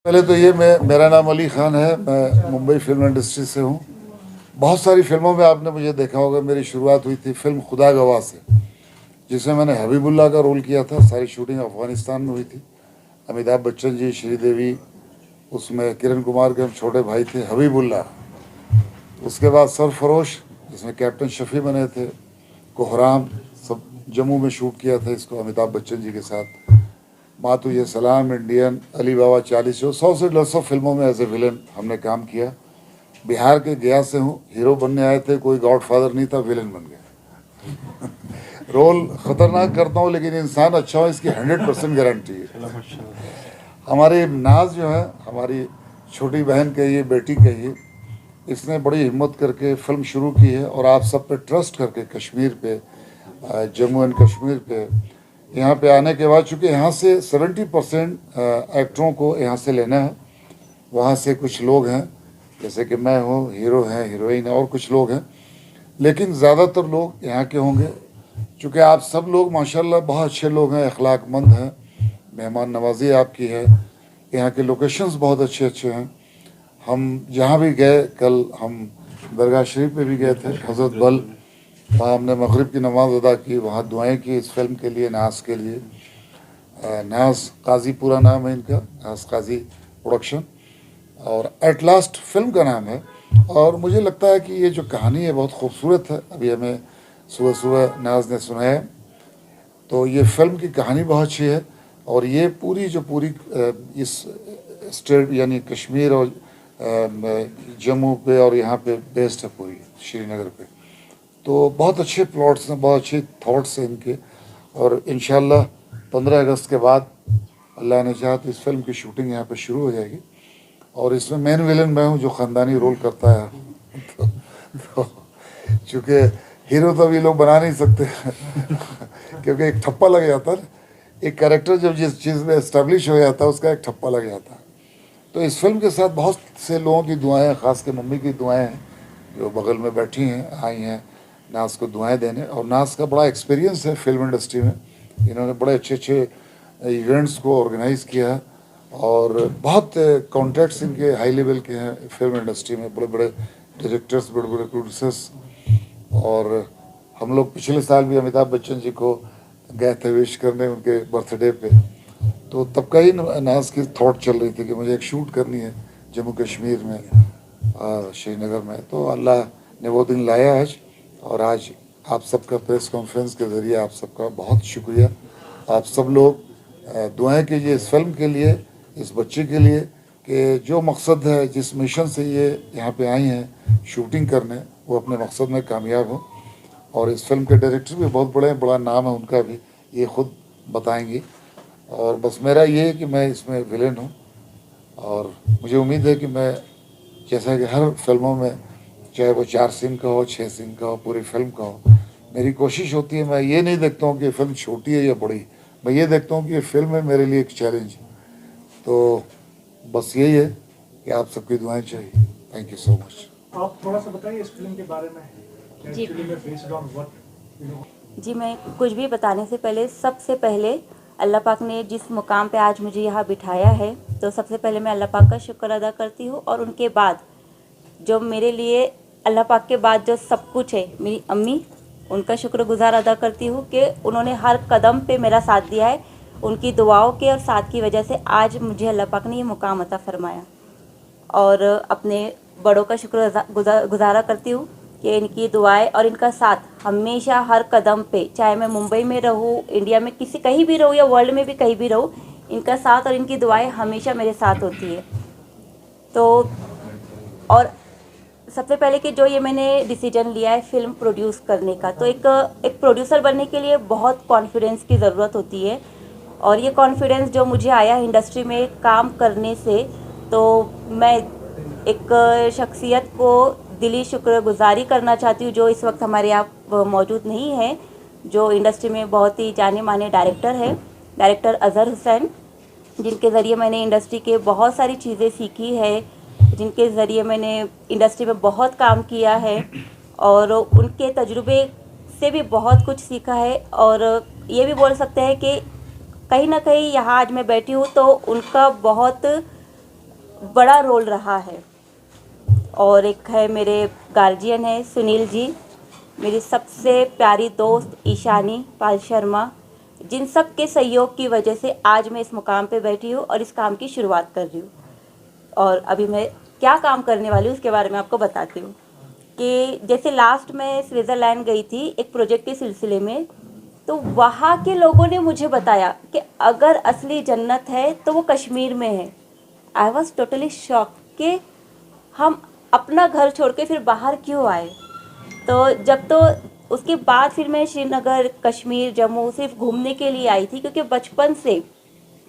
पहले तो ये मेरा नाम अली ख़ान है। मैं मुंबई फिल्म इंडस्ट्री से हूँ। बहुत सारी फिल्मों में आपने मुझे देखा होगा। मेरी शुरुआत हुई थी फिल्म खुदा गवाह से, जिसमें मैंने हबीबुल्ला का रोल किया था। सारी शूटिंग अफ़गानिस्तान में हुई थी। अमिताभ बच्चन जी, श्रीदेवी, उसमें किरण कुमार के हम छोटे भाई थे हबीबुल्ला। उसके बाद सरफरोश, जिसमें कैप्टन शफ़ी बने थे, कोहराम, सब जम्मू में शूट किया था इसको अमिताभ बच्चन जी के साथ। माँ तुझे सलाम, इंडियन, अली बाबा 40, 100 से 150 फिल्मों में एज ए विलन हमने काम किया। बिहार के गया से हूँ। हीरो बनने आए थे, कोई गॉडफादर नहीं था, विलन बन गया। रोल खतरनाक करता हूँ लेकिन इंसान अच्छा हो इसकी 100% गारंटी है। हमारी नाज जो है, हमारी छोटी बहन कहिए, बेटी कहिए, इसने बड़ी हिम्मत करके फिल्म शुरू की है और आप सब पे ट्रस्ट करके कश्मीर पे, जम्मू एंड कश्मीर पे यहाँ पे आने के बाद, चूँकि यहाँ से 70% एक्टरों को यहाँ से लेना है। वहाँ से कुछ लोग हैं, जैसे कि मैं हूँ, हीरो हैं, हीरोइन है और कुछ लोग हैं, लेकिन ज़्यादातर लोग यहाँ के होंगे। चूँकि आप सब लोग माशाल्लाह बहुत अच्छे लोग हैं, अखलाकमंद हैं, मेहमान नवाजी आपकी है। यहाँ के लोकेशंस बहुत अच्छे अच्छे हैं। हम जहाँ भी गए, कल हम दरगाह शरीफ पे भी गए थे, हज़रत बल, वहाँ हमने मगरिब की नमाज़ अदा की, वहाँ दुआएं की इस फिल्म के लिए, नाज के लिए। नाज काजी पूरा नाम है इनका, नाज काजी प्रोडक्शन, और एट लास्ट फिल्म का नाम है। और मुझे लगता है कि ये जो कहानी है बहुत खूबसूरत है। अभी हमें सुबह सुबह नाज ने सुनाया, तो ये फिल्म की कहानी बहुत अच्छी है। और ये पूरी जो पूरी इस स्टेट यानी कश्मीर और जम्मू पे और यहाँ पे बेस्ड है, पूरी श्रीनगर पे। तो बहुत अच्छे प्लॉट्स हैं, बहुत अच्छे थॉट्स हैं इनके। और इंशाल्लाह 15 अगस्त के बाद अल्लाह ने चाहा तो इस फिल्म की शूटिंग यहाँ पे शुरू हो जाएगी। और इसमें मेन विलन मैं हूँ जो ख़ानदानी रोल करता है। तो चूँकि हीरो तो अभी लोग बना नहीं सकते क्योंकि एक ठप्पा लग जाता है। एक कैरेक्टर जब जिस चीज़ में इस्टेब्लिश हो जाता है उसका एक ठप्पा लग जाता है। तो इस फिल्म के साथ बहुत से लोगों की दुआएं हैं, ख़ास के मम्मी की दुआएं हैं जो बगल में बैठी हैं, आई हैं नाज को दुआएं देने। और नाज का बड़ा एक्सपीरियंस है फिल्म इंडस्ट्री में। इन्होंने बड़े अच्छे अच्छे इवेंट्स को ऑर्गेनाइज़ किया है और बहुत कॉन्टैक्ट्स इनके हाई लेवल के हैं फिल्म इंडस्ट्री में, बड़े बड़े डायरेक्टर्स, बड़े बड़े प्रोड्यूसर्स। और हम लोग पिछले साल भी अमिताभ बच्चन जी को गए थे विश करने उनके बर्थडे पे। तो तब का ही नाज की थॉट चल रही थी कि मुझे एक शूट करनी है जम्मू कश्मीर में, श्रीनगर में। तो अल्लाह ने वो दिन लाया आज। और आज आप सबका प्रेस कॉन्फ्रेंस के ज़रिए आप सबका बहुत शुक्रिया। आप सब लोग दुआएं कीजिए इस फिल्म के लिए, इस बच्चे के लिए, कि जो मकसद है, जिस मिशन से ये यहाँ पे आई हैं शूटिंग करने, वो अपने मकसद में कामयाब हो। और इस फिल्म के डायरेक्टर भी बहुत बड़े हैं, बड़ा नाम है उनका भी, ये खुद बताएंगी। और बस मेरा ये है कि मैं इसमें विलेन हूँ और मुझे उम्मीद है कि मैं, जैसा कि हर फिल्मों में, चाहे वो 4 सीन का हो, 6 सीन का हो, पूरी फिल्म का हो, मेरी कोशिश होती है, मैं ये नहीं देखता हूँ कि फिल्म छोटी है या बड़ी, मैं ये देखता हूँ कि ये फिल्म है मेरे लिए एक चैलेंज। तो बस यही है कि आप सबकी दुआएं चाहिए। Thank you so much. आप थोड़ा सा बताइए इस फिल्म के बारे में। जी बेस्ड ऑन व्हाट जी, मैं कुछ भी बताने से पहले, सबसे पहले अल्लाह पाक ने जिस मुकाम पे आज मुझे यहाँ बिठाया है, तो सबसे पहले मैं अल्लाह पाक का शुक्र अदा करती हूँ। और उनके बाद जो मेरे लिए, अल्लाह पाक के बाद जो सब कुछ है, मेरी अम्मी, उनका शुक्रगुजार अदा करती हूँ कि उन्होंने हर कदम पे मेरा साथ दिया है। उनकी दुआओं के और साथ की वजह से आज मुझे अल्लाह पाक ने ये मुकाम अता फरमाया। और अपने बड़ों का गुजारा करती हूँ कि इनकी दुआएं और इनका साथ हमेशा हर कदम पे, चाहे मैं मुंबई में रहूँ, इंडिया में किसी कहीं भी रहूँ या वर्ल्ड में भी कहीं भी रहूँ, इनका साथ और इनकी दुआएं हमेशा मेरे साथ होती है। तो और सबसे पहले कि जो ये मैंने डिसीजन लिया है फिल्म प्रोड्यूस करने का, तो एक प्रोड्यूसर बनने के लिए बहुत कॉन्फिडेंस की ज़रूरत होती है। और ये कॉन्फिडेंस जो मुझे आया इंडस्ट्री में काम करने से, तो मैं एक शख्सियत को दिली शुक्रगुजारी करना चाहती हूँ जो इस वक्त हमारे यहाँ मौजूद नहीं है, जो इंडस्ट्री में बहुत ही जाने माने डायरेक्टर है, डायरेक्टर अज़हर हुसैन, जिनके ज़रिए मैंने इंडस्ट्री के बहुत सारी चीज़ें सीखी है, जिनके ज़रिए मैंने इंडस्ट्री में बहुत काम किया है और उनके तजुर्बे से भी बहुत कुछ सीखा है। और ये भी बोल सकते हैं कि कहीं ना कहीं यहाँ आज मैं बैठी हूँ तो उनका बहुत बड़ा रोल रहा है। और एक है मेरे गार्जियन है सुनील जी, मेरी सबसे प्यारी दोस्त ईशानी पाल शर्मा, जिन सब के सहयोग की वजह से आज मैं इस मुकाम पे बैठी हूँ और इस काम की शुरुआत कर रही हूँ। और अभी मैं क्या काम करने वाली हूँ उसके बारे में आपको बताती हूँ कि जैसे लास्ट में स्विट्ज़रलैंड गई थी एक प्रोजेक्ट के सिलसिले में, तो वहाँ के लोगों ने मुझे बताया कि अगर असली जन्नत है तो वो कश्मीर में है। आई वॉज टोटली शॉक कि हम अपना घर छोड़ के फिर बाहर क्यों आए। तो जब तो उसके बाद फिर मैं श्रीनगर, कश्मीर, जम्मू सिर्फ घूमने के लिए आई थी, क्योंकि बचपन से,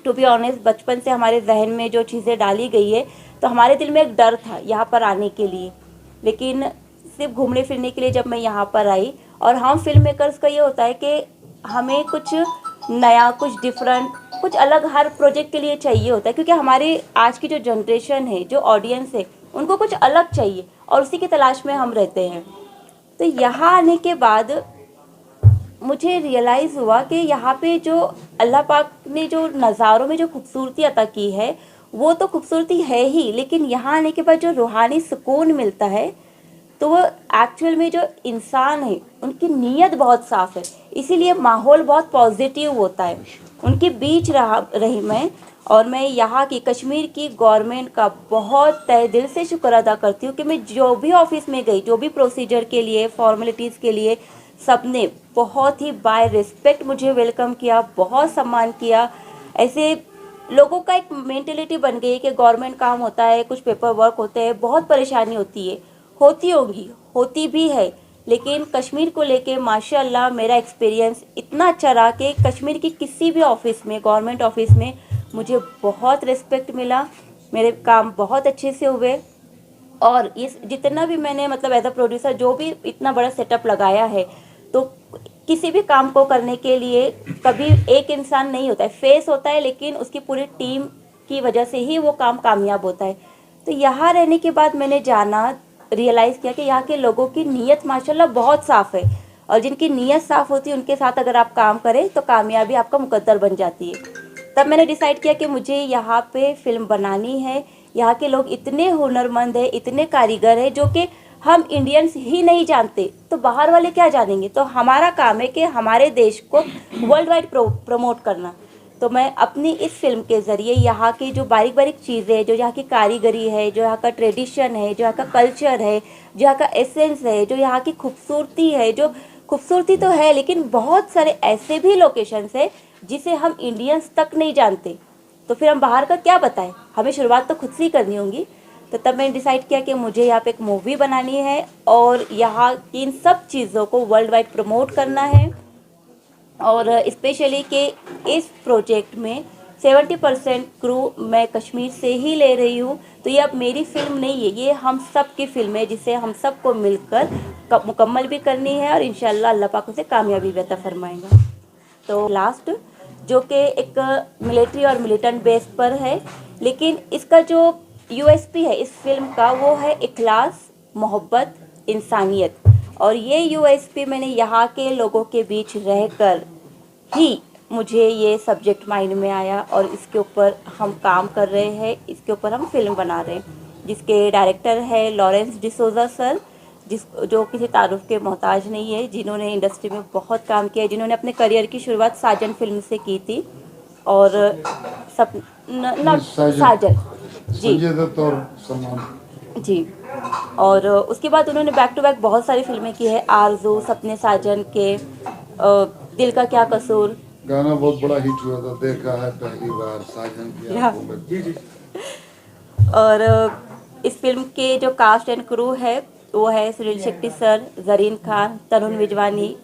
टू बी ऑनेस्ट, बचपन से हमारे जहन में जो चीज़ें डाली गई है, तो हमारे दिल में एक डर था यहाँ पर आने के लिए। लेकिन सिर्फ घूमने फिरने के लिए जब मैं यहाँ पर आई, और हम फिल्म मेकर्स का ये होता है कि हमें कुछ नया, कुछ डिफरेंट, कुछ अलग हर प्रोजेक्ट के लिए चाहिए होता है, क्योंकि हमारे आज की जो जनरेशन है, जो ऑडियंस है, उनको कुछ अलग चाहिए और उसी की तलाश में हम रहते हैं। तो यहाँ आने के बाद मुझे रियलाइज़ हुआ कि यहाँ पे जो अल्लाह पाक ने जो नज़ारों में जो खूबसूरती अता की है, वो तो खूबसूरती है ही, लेकिन यहाँ आने के बाद जो रूहानी सुकून मिलता है, तो वो एक्चुअल में जो इंसान है उनकी नीयत बहुत साफ़ है, इसीलिए माहौल बहुत पॉजिटिव होता है। उनके बीच रही मैं, और मैं यहाँ की कश्मीर की गवर्नमेंट का बहुत तहे दिल से शुक्र अदा करती हूँ कि मैं जो भी ऑफिस में गई, जो भी प्रोसीजर के लिए, फॉर्मेलिटीज़ के लिए, सबने बहुत ही बाय रिस्पेक्ट मुझे वेलकम किया, बहुत सम्मान किया। ऐसे लोगों का एक मेंटेलिटी बन गई है कि गवर्नमेंट काम होता है, कुछ पेपर वर्क होते हैं, बहुत परेशानी होती है, होती होंगी, होती भी है, लेकिन कश्मीर को लेके माशाल्लाह मेरा एक्सपीरियंस इतना अच्छा रहा कि कश्मीर की किसी भी ऑफिस में, गवर्नमेंट ऑफिस में, मुझे बहुत रिस्पेक्ट मिला, मेरे काम बहुत अच्छे से हुए। और इस जितना भी मैंने मतलब एज अ प्रोड्यूसर जो भी इतना बड़ा सेटअप लगाया है, तो किसी भी काम को करने के लिए कभी एक इंसान नहीं होता है, फेस होता है, लेकिन उसकी पूरी टीम की वजह से ही वो काम कामयाब होता है। तो यहाँ रहने के बाद मैंने जाना, रियलाइज़ किया कि यहाँ के लोगों की नीयत माशाल्लाह बहुत साफ़ है, और जिनकी नीयत साफ़ होती है उनके साथ अगर आप काम करें तो कामयाबी आपका मुकद्दर बन जाती है। तब मैंने डिसाइड किया कि मुझे यहाँ पे फिल्म बनानी है। यहाँ के लोग इतने हुनरमंद हैं, इतने कारीगर हैं, जो कि हम इंडियंस ही नहीं जानते, तो बाहर वाले क्या जानेंगे। तो हमारा काम है कि हमारे देश को वर्ल्ड वाइड प्रमोट करना। तो मैं अपनी इस फिल्म के ज़रिए यहाँ की जो बारीक बारीक चीज़ें, जो यहाँ की कारीगरी है, जो यहाँ का ट्रेडिशन है, जो यहाँ का कल्चर है, जो यहाँ का एसेंस है, जो यहाँ की खूबसूरती है, जो खूबसूरती तो है, लेकिन बहुत सारे ऐसे भी लोकेशंस है जिसे हम इंडियंस तक नहीं जानते, तो फिर हम बाहर का क्या बताएं, हमें शुरुआत तो खुद से ही करनी होगी। तो तब मैंने डिसाइड किया कि मुझे यहाँ पे एक मूवी बनानी है और यहाँ की इन सब चीज़ों को वर्ल्ड वाइड प्रमोट करना है। और स्पेशली कि इस प्रोजेक्ट में 70% क्रू मैं कश्मीर से ही ले रही हूँ। तो ये अब मेरी फिल्म नहीं है, ये हम सब की फिल्म है, जिसे हम सबको मिलकर मुकम्मल भी करनी है, और इंशाल्लाह अल्लाह पाक उसे कामयाबी भी अता फरमाएगा। तो लास्ट जो कि एक मिलिट्री और मिलिटेंट बेस पर है, लेकिन इसका जो यूएसपी है इस फिल्म का, वो है इखलास, मोहब्बत, इंसानियत। और ये यूएसपी मैंने यहाँ के लोगों के बीच रहकर ही मुझे ये सब्जेक्ट माइंड में आया, और इसके ऊपर हम काम कर रहे हैं, इसके ऊपर हम फिल्म बना रहे हैं, जिसके डायरेक्टर है लॉरेंस डिसोजा सर, जो किसी तारुफ के मोहताज नहीं है, जिन्होंने इंडस्ट्री में बहुत काम किया है, जिन्होंने अपने करियर की शुरुआत साजन फिल्म से की थी। और साजन जी, संजय दत्त और सलमान जी। और उसके बाद उन्होंने बैक टू बैक बहुत सारी फिल्में की है, आरज़ू, सपने साजन के, दिल का क्या कसूर, गाना बहुत बड़ा हिट हुआ था, देखा है पहली बार साजन की आंखों में। जी जी। और इस फिल्म के जो कास्ट एंड क्रू है वो है सुनील शेट्टी सर, जरीन खान, तरुण विजवानी,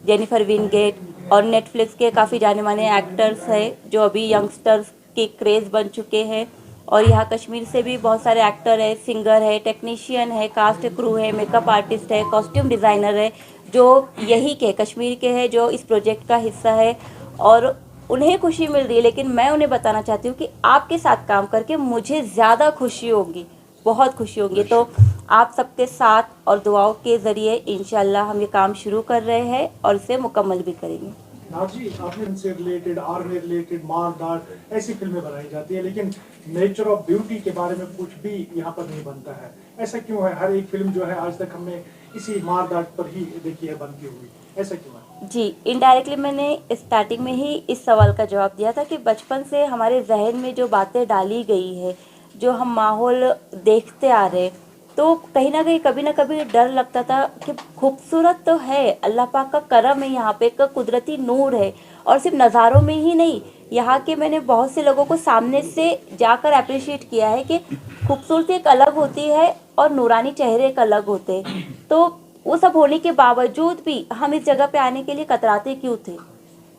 जेनिफर विनगेट, और नेटफ्लिक्स के काफ़ी जाने माने एक्टर्स हैं जो अभी यंगस्टर्स के क्रेज़ बन चुके हैं। और यहाँ कश्मीर से भी बहुत सारे एक्टर है, सिंगर है, टेक्नीशियन है, कास्ट क्रू है, मेकअप आर्टिस्ट है, कॉस्ट्यूम डिज़ाइनर है, जो यही के कश्मीर के हैं, जो इस प्रोजेक्ट का हिस्सा है, और उन्हें खुशी मिल रही है। लेकिन मैं उन्हें बताना चाहती हूँ कि आपके साथ काम करके मुझे ज़्यादा खुशी होगी, बहुत खुशी होगी। तो आप सबके साथ और दुआओं के ज़रिए इंशाल्लाह हम ये काम शुरू कर रहे हैं और इसे मुकम्मल भी करेंगे। नाज जी, आपने से रिलेटेड, आर्मी रिलेटेड, मार धाड़ ऐसी फिल्में बनाई जाती है, लेकिन नेचर ऑफ ब्यूटी के बारे में कुछ भी यहाँ पर नहीं बनता है। ऐसा क्यों है? हर एक फिल्म जो है आज तक हमने इसी मार धाड़ पर ही देखी है बनती हुई, ऐसा क्यों है? जी, इनडायरेक्टली मैंने स्टार्टिंग में ही इस सवाल का जवाब दिया था कि बचपन से हमारे जहन में जो बातें डाली गई है, जो हम माहौल देखते आ रहे, तो कहीं ना कहीं कभी ना कभी डर लगता था कि खूबसूरत तो है, अल्लाह पाक का करम है, यहाँ पे एक कुदरती नूर है। और सिर्फ नज़ारों में ही नहीं, यहाँ के मैंने बहुत से लोगों को सामने से जाकर अप्रिशिएट किया है कि खूबसूरती एक अलग होती है और नूरानी चेहरे एक अलग होते हैं। तो वो सब होने के बावजूद भी हम इस जगह पे आने के लिए कतराते क्यों थे?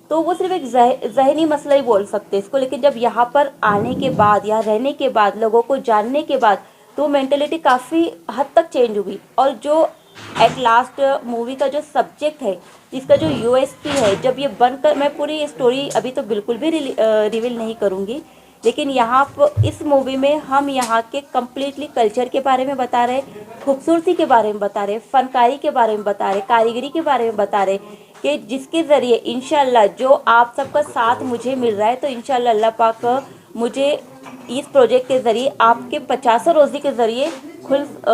तो वो सिर्फ एक ज़हनी मसला ही बोल सकते हैं इसको। लेकिन जब यहाँ पर आने के बाद, यहाँ रहने के बाद, लोगों को जानने के बाद, तो मेंटेलिटी काफ़ी हद तक चेंज हुई। और जो एट लास्ट मूवी का जो सब्जेक्ट है, जिसका जो यूएसपी है, जब ये बनकर, मैं पूरी स्टोरी अभी तो बिल्कुल भी रिवील नहीं करूँगी, लेकिन यहाँ पर इस मूवी में हम यहाँ के कम्प्लीटली कल्चर के बारे में बता रहे, खूबसूरती के बारे में बता रहे, फनकारी के बारे में बता रहे, कारीगरी के बारे में बता रहे, कि जिसके ज़रिए इंशाल्लाह जो आप सबका साथ मुझे मिल रहा है, तो इंशाल्लाह अल्लाह पाक मुझे इस प्रोजेक्ट के ज़रिए आपके 50 रोज़ी के ज़रिए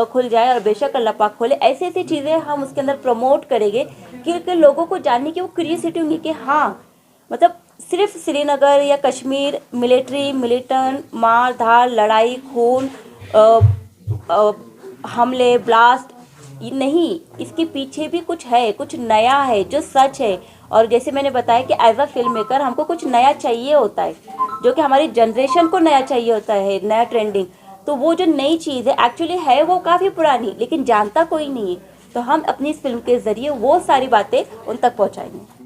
खुल जाए, और बेशक अल्लाह पाक खोले। ऐसी ऐसी चीज़ें हम उसके अंदर प्रमोट करेंगे कि लोगों को जानने की वो क्यूरियोसिटी होंगी कि हाँ, मतलब सिर्फ श्रीनगर या कश्मीर मिलिट्री, मिलिटेंट, मार धाड़, लड़ाई, खून, हमले, ब्लास्ट ये नहीं, इसके पीछे भी कुछ है, कुछ नया है जो सच है। और जैसे मैंने बताया कि एज अ फिल्म मेकर हमको कुछ नया चाहिए होता है, जो कि हमारी जनरेशन को नया चाहिए होता है, नया ट्रेंडिंग। तो वो जो नई चीज़ है एक्चुअली है वो काफ़ी पुरानी, लेकिन जानता कोई नहीं है। तो हम अपनी इस फिल्म के ज़रिए वो सारी बातें उन तक पहुँचाएंगे।